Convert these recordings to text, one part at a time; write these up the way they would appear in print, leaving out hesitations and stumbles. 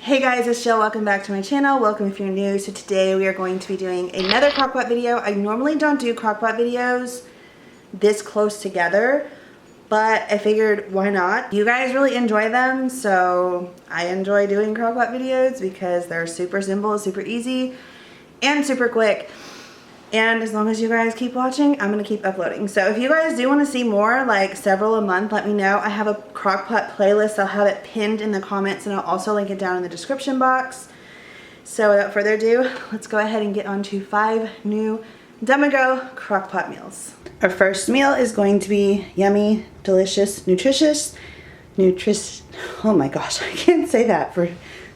Hey guys, it's Jill. Welcome back to my channel. Welcome if you're new. So today we are going to be doing another crockpot video. I normally don't do crockpot videos this close together, but I figured why not? You guys really enjoy them, so I enjoy doing crockpot videos because they're super simple, super easy, and super quick. And as long as you guys keep watching, I'm going to keep uploading. So if you guys do want to see more, like several a month, let me know. I have a crockpot playlist. I'll have it pinned in the comments, and I'll also link it down in the description box. So without further ado, let's go ahead and get on to 5 new Dumb-A-Go crockpot meals. Our first meal is going to be yummy, delicious, oh my gosh, I can't say that for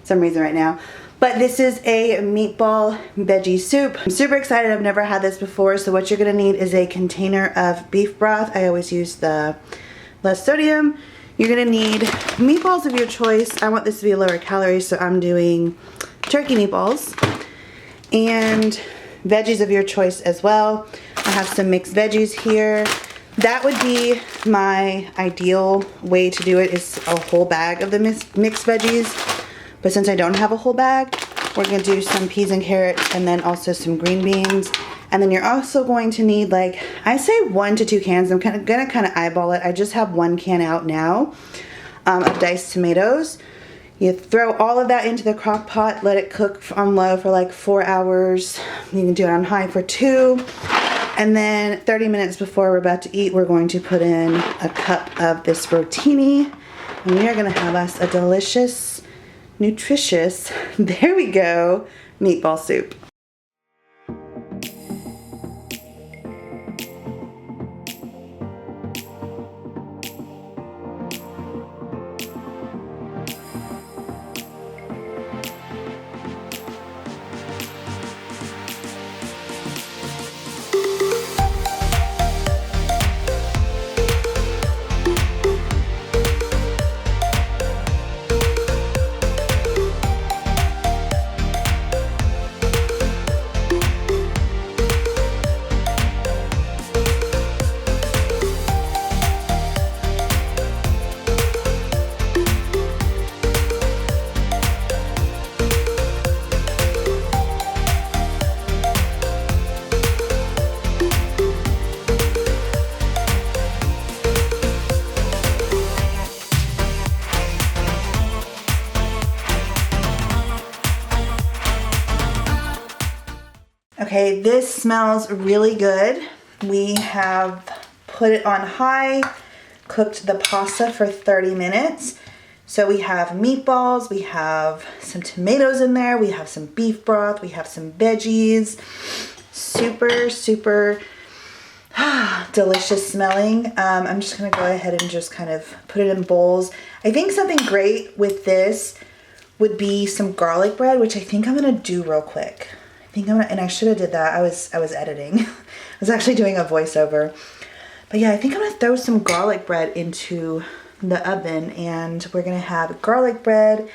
some reason right now. But this is a meatball veggie soup. I'm super excited. I've never had this before. So what you're gonna need is a container of beef broth. I always use the less sodium. You're gonna need meatballs of your choice. I want this to be lower calories, so I'm doing turkey meatballs. And veggies of your choice as well. I have some mixed veggies here. That would be my ideal way to do it, is a whole bag of the mixed veggies. But since I don't have a whole bag, we're going to do some peas and carrots and then also some green beans. And then you're also going to need, like, I say 1 to 2 cans. I'm going to eyeball it. I just have 1 can out now of diced tomatoes. You throw all of that into the crock pot, let it cook on low for like 4 hours. You can do it on high for 2. And then 30 minutes before we're about to eat, we're going to put in a cup of this rotini. And we are going to have us a delicious, nutritious, there we go, meatball soup. Okay, this smells really good. We have put it on high, cooked the pasta for 30 minutes. So we have meatballs, we have some tomatoes in there, we have some beef broth, we have some veggies. Super, super delicious smelling. I'm just gonna go ahead and just kind of put it in bowls. I think something great with this would be some garlic bread, which I think I'm gonna do real quick. And I should have did that. I was editing. I was actually doing a voiceover. But yeah, I think I'm gonna throw some garlic bread into the oven, and we're gonna have garlic bread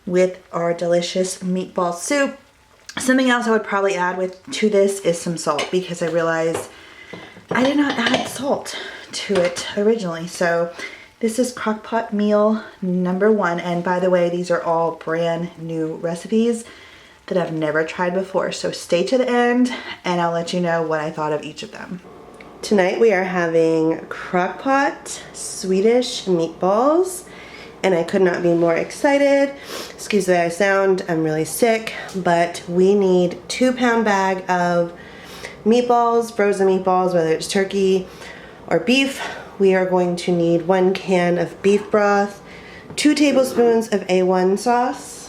with our delicious meatball soup. Something else I would probably add to this is some salt, because I realized I did not add salt to it originally. So this is crockpot meal number 1. And by the way, these are all brand new recipes that I've never tried before. So stay to the end and I'll let you know what I thought of each of them. Tonight we are having crockpot Swedish meatballs, and I could not be more excited. Excuse the way I sound, I'm really sick, but we need 2-pound bag of meatballs, frozen meatballs, whether it's turkey or beef. We are going to need 1 can of beef broth, 2 tablespoons of A1 sauce,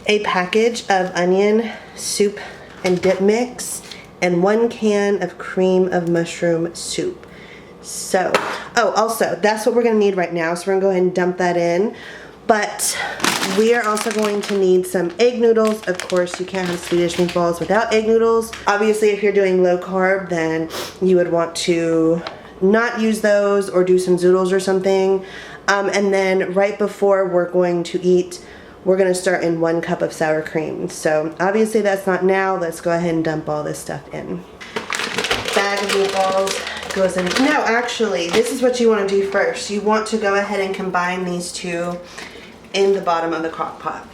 a package of onion, soup, and dip mix, and 1 can of cream of mushroom soup. So, oh, also, that's what we're gonna need right now, so we're gonna go ahead and dump that in. But we are also going to need some egg noodles. Of course, you can't have Swedish meatballs without egg noodles. Obviously, if you're doing low carb, then you would want to not use those or do some zoodles or something. And then right before we're going to eat, we're gonna start in 1 cup of sour cream. So obviously that's not now. Let's go ahead and dump all this stuff in. Bag of meatballs goes in. No, actually, this is what you wanna do first. You want to go ahead and combine these two in the bottom of the crock pot.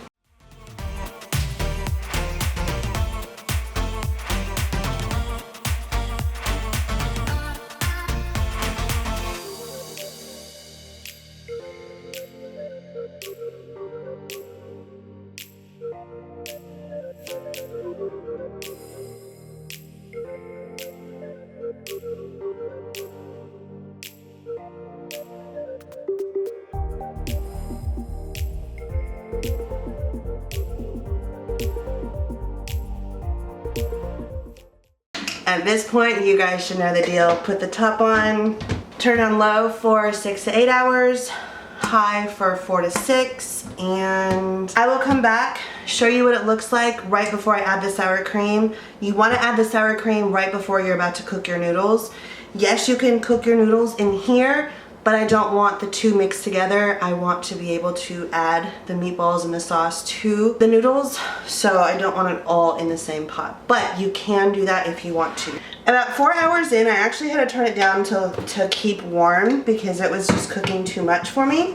At this point, you guys should know the deal. Put the top on, turn on low for 6 to 8 hours, high for 4 to 6, and I will come back, show you what it looks like right before I add the sour cream. You want to add the sour cream right before you're about to cook your noodles. Yes, you can cook your noodles in here, but I don't want the two mixed together. I want to be able to add the meatballs and the sauce to the noodles, so I don't want it all in the same pot. But you can do that if you want to. About 4 hours in, I actually had to turn it down to keep warm because it was just cooking too much for me.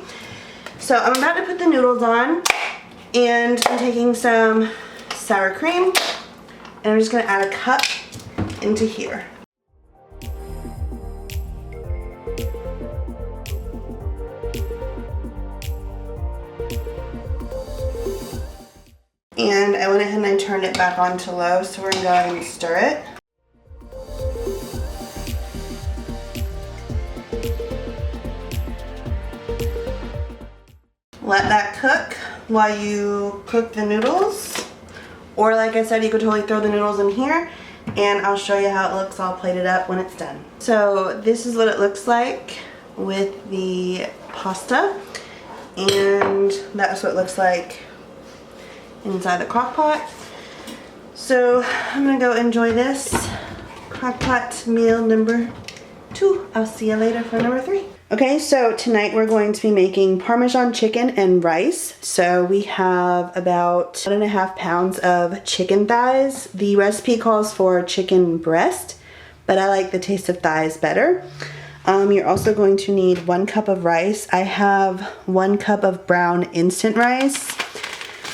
So I'm about to put the noodles on, and I'm taking some sour cream, and I'm just gonna add a cup into here. And I went ahead and I turned it back on to low, so we're gonna go ahead and stir it. Let that cook while you cook the noodles. Or like I said, you could totally throw the noodles in here, and I'll show you how it looks all plated up when it's done. So this is what it looks like with the pasta, and that's what it looks like inside the crock pot. So I'm gonna go enjoy this crock pot meal number 2. I'll see you later for number 3. Okay, so tonight we're going to be making Parmesan chicken and rice. So we have about 1.5 pounds of chicken thighs. The recipe calls for chicken breast, but I like the taste of thighs better. You're also going to need 1 cup of rice. I have 1 cup of brown instant rice.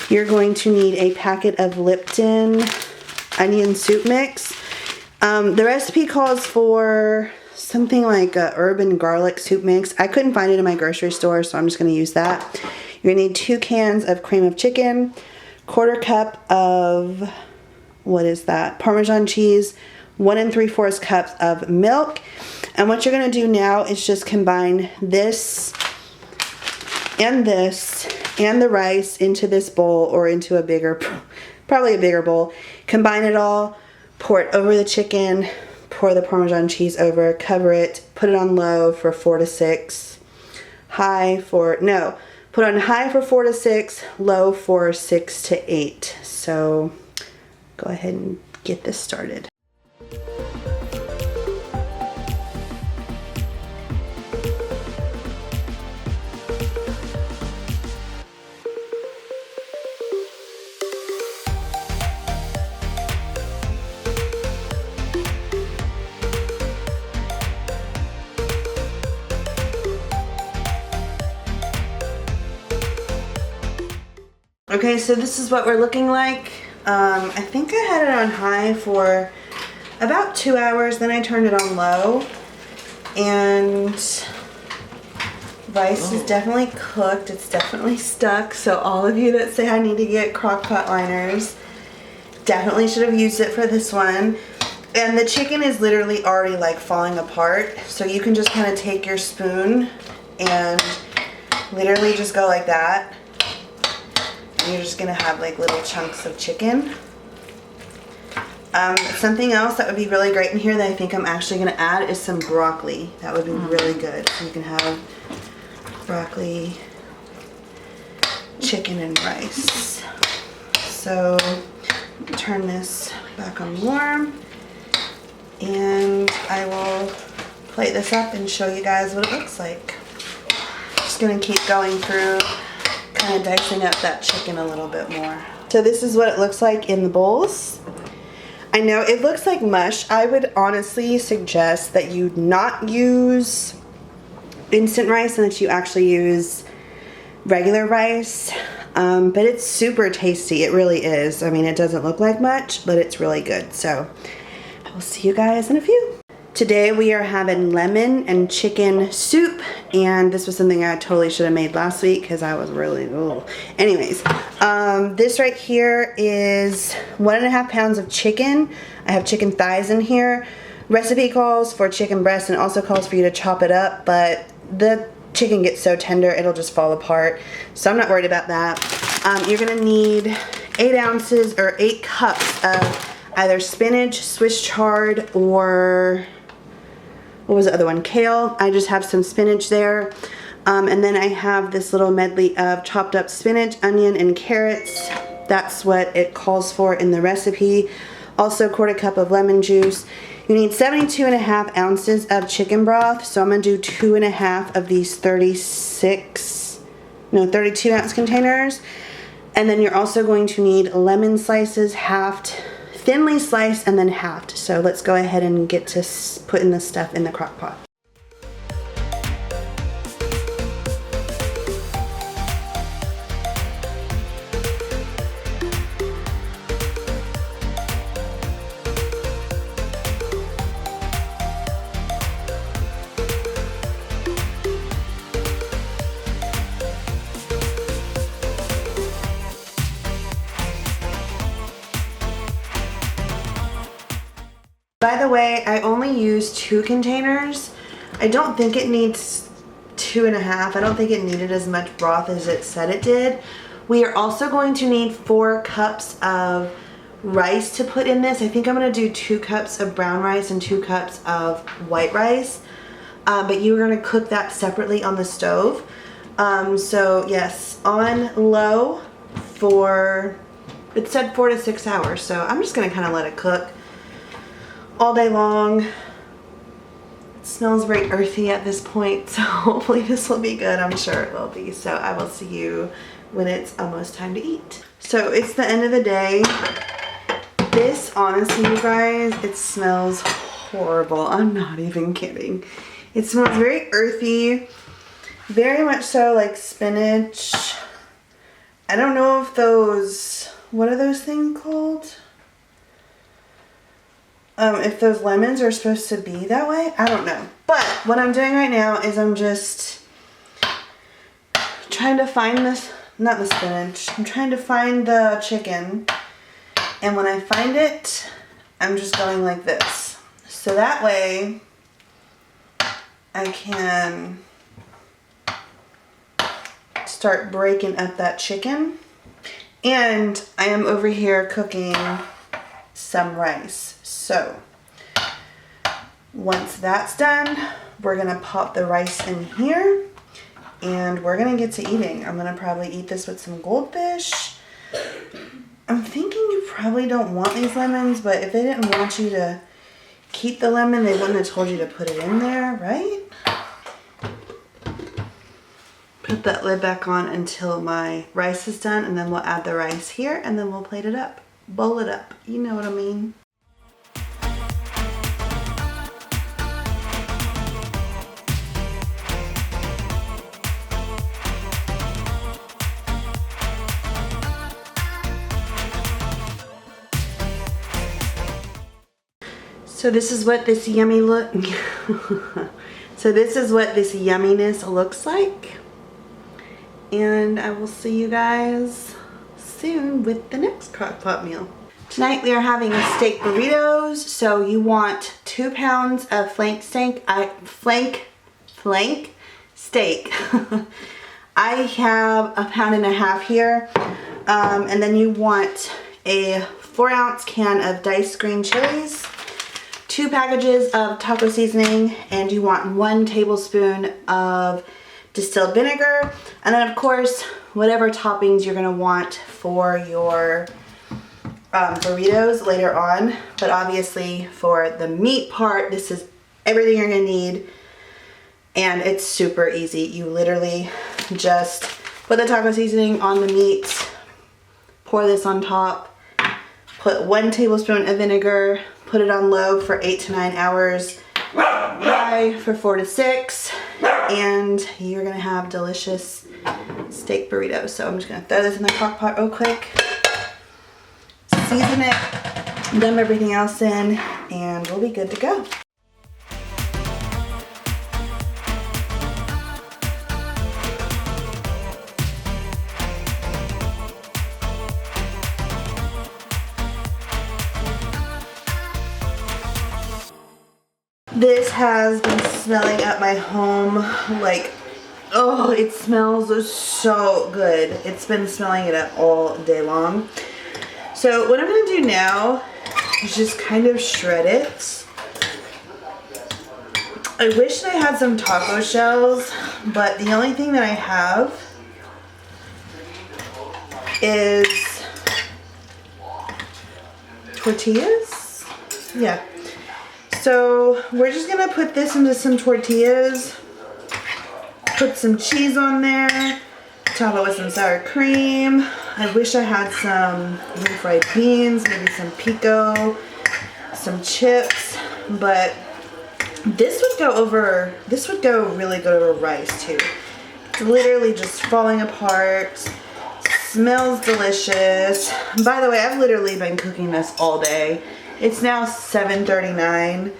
You're going to need a packet of Lipton onion soup mix. The recipe calls for something like a herb and garlic soup mix. I couldn't find it in my grocery store, so I'm just going to use that. You're going to need 2 cans of cream of chicken, 1/4 cup of, what is that, Parmesan cheese, 1 3/4 cups of milk. And what you're going to do now is just combine this and the rice into this bowl, or into a bigger, probably a bigger bowl. Combine it all, pour it over the chicken, pour the Parmesan cheese over, cover it, put it on low for 4 to 6, put on high for 4 to 6, low for 6 to 8. So go ahead and get this started. Okay, so this is what we're looking like. I think I had it on high for about 2 hours, then I turned it on low, and rice is definitely cooked. It's definitely stuck, so all of you that say I need to get crock pot liners definitely should have used it for this one. And the chicken is literally already like falling apart, so you can just kind of take your spoon and literally just go like that. You're just gonna have like little chunks of chicken. Something else that would be really great in here that I think I'm actually gonna add is some broccoli. That would be really good. So you can have broccoli, chicken, and rice. So turn this back on warm, and I will plate this up and show you guys what it looks like. Just gonna keep going through, kind of dicing up that chicken a little bit more. So this is what it looks like in the bowls. I know it looks like mush. I would honestly suggest that you not use instant rice and that you actually use regular rice, but it's super tasty. It really is. I mean, it doesn't look like much, but it's really good. So I will see you guys in a few. Today we are having lemon and chicken soup, and this was something I totally should have made last week because I was really, ugh. Anyways, this right here is 1.5 pounds of chicken. I have chicken thighs in here. Recipe calls for chicken breast and also calls for you to chop it up, but the chicken gets so tender it'll just fall apart, so I'm not worried about that. You're gonna need 8 ounces or 8 cups of either spinach, Swiss chard, or what was the other one? Kale. I just have some spinach there. And then I have this little medley of chopped up spinach, onion, and carrots. That's what it calls for in the recipe. Also, 1/4 cup of lemon juice. You need 72.5 ounces of chicken broth. So I'm gonna do 2.5 of these 32 ounce containers. And then you're also going to need lemon slices, halved, thinly sliced, and then halved. So let's go ahead and get to putting this stuff in the crock pot. By the way, I only use 2 containers. I don't think it needs 2.5. I don't think it needed as much broth as it said it did. We are also going to need 4 cups of rice to put in this. I think I'm going to do 2 cups of brown rice and 2 cups of white rice. But you're going to cook that separately on the stove. So yes, on low for, it said 4 to 6 hours. So I'm just going to kind of let it cook all day long. It smells very earthy at this point, so hopefully this will be good. I'm sure it will be. So I will see you when it's almost time to eat. So it's the end of the day. This, honestly, you guys, it smells horrible. I'm not even kidding. It smells very earthy, very much so like spinach. I don't know if those, what are those things called? If those lemons are supposed to be that way, I don't know. But what I'm doing right now is I'm just trying to find this, not the spinach, I'm trying to find the chicken. And when I find it, I'm just going like this. So that way I can start breaking up that chicken. And I am over here cooking some rice. So once that's done, we're gonna pop the rice in here and we're gonna get to eating. I'm gonna probably eat this with some goldfish. I'm thinking you probably don't want these lemons, but if they didn't want you to keep the lemon, they wouldn't have told you to put it in there, right? Put that lid back on until my rice is done, and then we'll add the rice here and then we'll plate it up, bowl it up. You know what I mean? So this is what this yumminess looks like. And I will see you guys soon with the next crock pot meal. Tonight we are having steak burritos. So you want 2 pounds of flank steak. I have 1.5 pounds here. And then you want a 4-ounce can of diced green chilies, 2 packages of taco seasoning, and you want 1 tablespoon of distilled vinegar, and then of course whatever toppings you're gonna want for your burritos later on. But obviously for the meat part, this is everything you're gonna need, and it's super easy. You literally just put the taco seasoning on the meat, pour this on top, put 1 tablespoon of vinegar, put it on low for 8 to 9 hours, fry for 4 to 6, and you're gonna have delicious steak burritos. So I'm just gonna throw this in the crock pot real quick, season it, dump everything else in, and we'll be good to go. This has been smelling up my home like, oh, it smells so good. It's been smelling it up all day long. So what I'm gonna do now is just kind of shred it. I wish I had some taco shells, but the only thing that I have is tortillas. Yeah. So we're just gonna put this into some tortillas, put some cheese on there, top it with some sour cream. I wish I had some refried beans, maybe some pico, some chips, but this would go really good over rice too. It's literally just falling apart, smells delicious. By the way, I've literally been cooking this all day. It's now 7:39.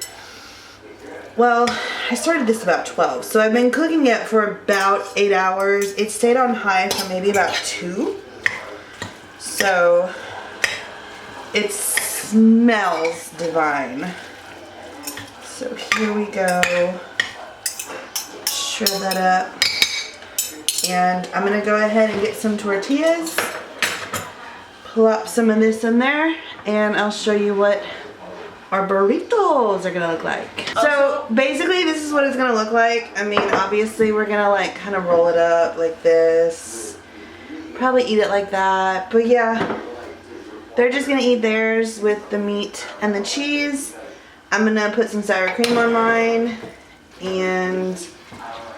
Well, I started this about 12, so I've been cooking it for about 8 hours. It stayed on high for maybe about 2. So it smells divine. So here we go. Shred that up. And I'm gonna go ahead and get some tortillas, plop some of this in there, and I'll show you what our burritos are gonna look like. So basically this is what it's gonna look like. I mean, obviously we're gonna like kind of roll it up like this. Probably eat it like that. But yeah, they're just gonna eat theirs with the meat and the cheese. I'm gonna put some sour cream on mine, and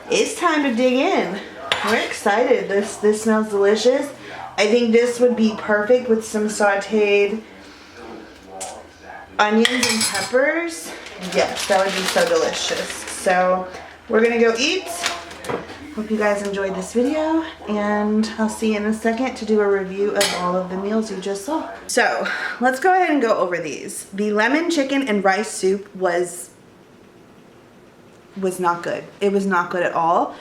it's time to dig in. We're excited. This smells delicious. I think this would be perfect with some sauteed onions and peppers. Yes, that would be so delicious. So we're gonna go eat. Hope you guys enjoyed this video, and I'll see you in a second to do a review of all of the meals you just saw. So let's go ahead and go over these. The lemon chicken and rice soup was not good. It was not good at all.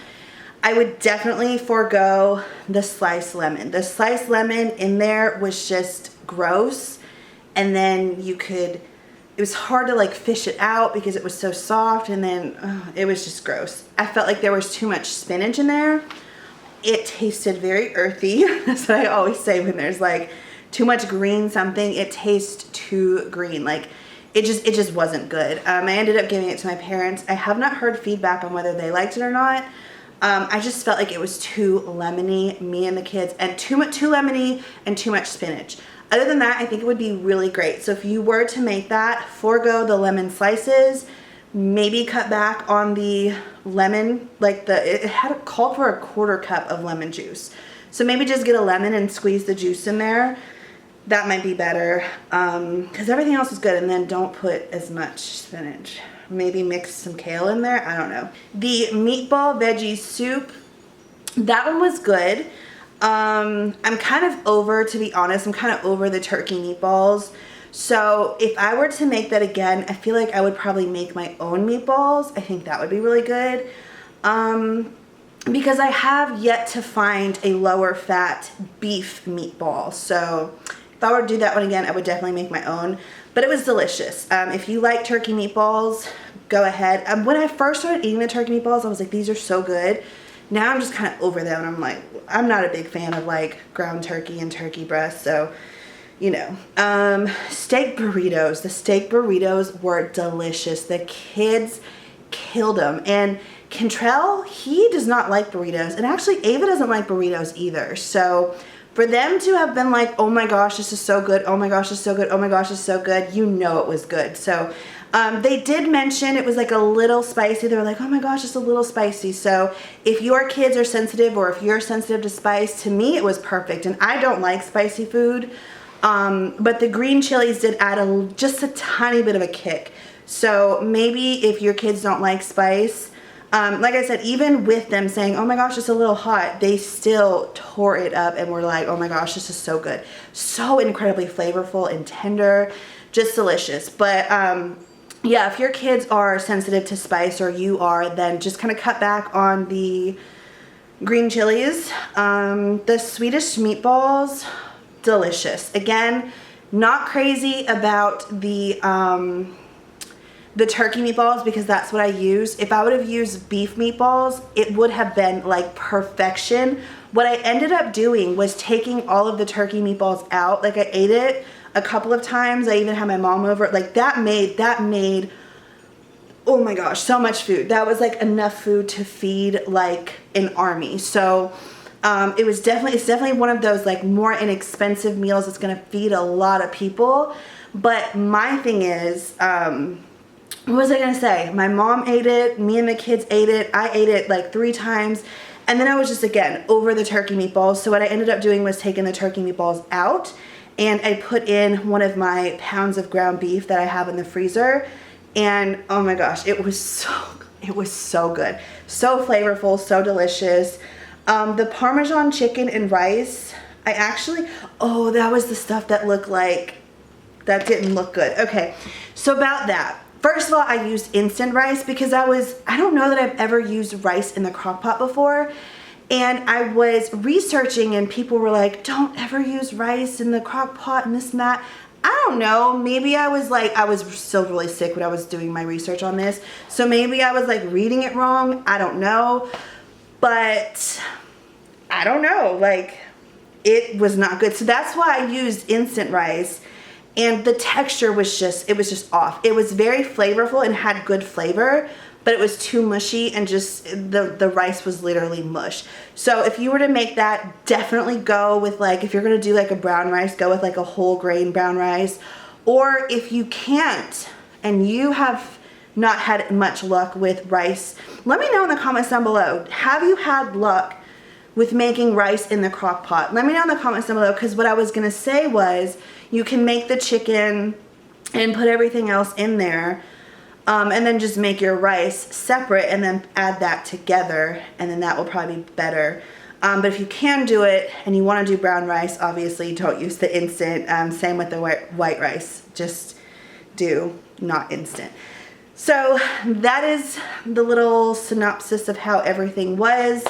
I would definitely forego the sliced lemon. The sliced lemon in there was just gross. And then it was hard to like fish it out because it was so soft, and then it was just gross. I felt like there was too much spinach in there. It tasted very earthy. That's what I always say when there's like too much green something. It tastes too green. Like it just wasn't good. I ended up giving it to my parents. I have not heard feedback on whether they liked it or not. I just felt like it was too lemony, me and the kids, and too lemony and too much spinach. Other than that, I think it would be really great. So if you were to make that, forego the lemon slices, maybe cut back on the lemon, like it had called for a 1/4 cup of lemon juice. So maybe just get a lemon and squeeze the juice in there. That might be better, because everything else is good. And then don't put as much spinach. Maybe mix some kale in there. I don't know. The meatball veggie soup, that one was good. I'm kind of over, to be honest, I'm kind of over the turkey meatballs. So if I were to make that again, I feel like I would probably make my own meatballs. I think that would be really good. Because I have yet to find a lower fat beef meatball. So if I were to do that one again, I would definitely make my own. But it was delicious. If you like turkey meatballs, go ahead. When I first started eating the turkey meatballs, I was like, these are so good. Now I'm just kind of over them, and I'm like, I'm not a big fan of like ground turkey and turkey breast, so you know. Steak burritos. The steak burritos were delicious. The kids killed them. And Cantrell, he does not like burritos, and actually Ava doesn't like burritos either. So for them to have been like, oh my gosh, this is so good, oh my gosh, this is so good, oh my gosh, this is so good, you know it was good. So they did mention it was like a little spicy. They were like, oh my gosh, it's a little spicy. So if your kids are sensitive, or if you're sensitive to spice, to me it was perfect. And I don't like spicy food, but the green chilies did add just a tiny bit of a kick. So maybe if your kids don't like spice, like I said, even with them saying, oh my gosh, it's a little hot, they still tore it up and were like, oh my gosh, this is so good. So incredibly flavorful and tender, just delicious. But yeah, if your kids are sensitive to spice, or you are, then just kind of cut back on the green chilies. The Swedish meatballs, delicious. Again, not crazy about the turkey meatballs because that's what I use. If I would have used beef meatballs, it would have been like perfection. What I ended up doing was taking all of the turkey meatballs out. Like I ate it a couple of times. I even had my mom over. Like that made, oh my gosh, so much food. That was like enough food to feed like an army. So it's definitely one of those like more inexpensive meals. It's gonna feed a lot of people. But my thing is, what was I gonna say? My mom ate it, me and the kids ate it, I ate it like 3 times, and then I was just, again, over the turkey meatballs. So what I ended up doing was taking the turkey meatballs out, and I put in one of my pounds of ground beef that I have in the freezer, and oh my gosh, it was so good. So flavorful, so delicious. The Parmesan chicken and rice, I actually, oh, that was the stuff that looked like, that didn't look good. Okay, so about that. First of all, I used instant rice because I don't know that I've ever used rice in the crock pot before. And I was researching and people were like, don't ever use rice in the crock pot and this and that. I don't know, maybe I was still really sick when I was doing my research on this. So maybe I was like reading it wrong, I don't know. But I don't know, like it was not good. So that's why I used instant rice. And the texture was just off. It was very flavorful and had good flavor, but it was too mushy and just the rice was literally mush. So if you were to make that, definitely go with like, if you're gonna do like a brown rice, go with like a whole grain brown rice. Or if you can't and you have not had much luck with rice, let me know in the comments down below. Have you had luck with making rice in the crock pot? Let me know in the comments down below, because what I was gonna say was you can make the chicken and put everything else in there, and then just make your rice separate and then add that together, and then that will probably be better. But if you can do it and you want to do brown rice, obviously don't use the instant. Same with the white rice, just do not instant. So that is the little synopsis of how everything was.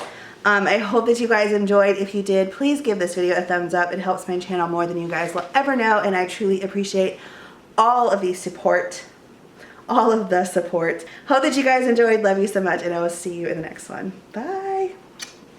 I hope that you guys enjoyed. If you did, please give this video a thumbs up. It helps my channel more than you guys will ever know, and I truly appreciate all of the support. Hope that you guys enjoyed. Love you so much, and I will see you in the next one. Bye.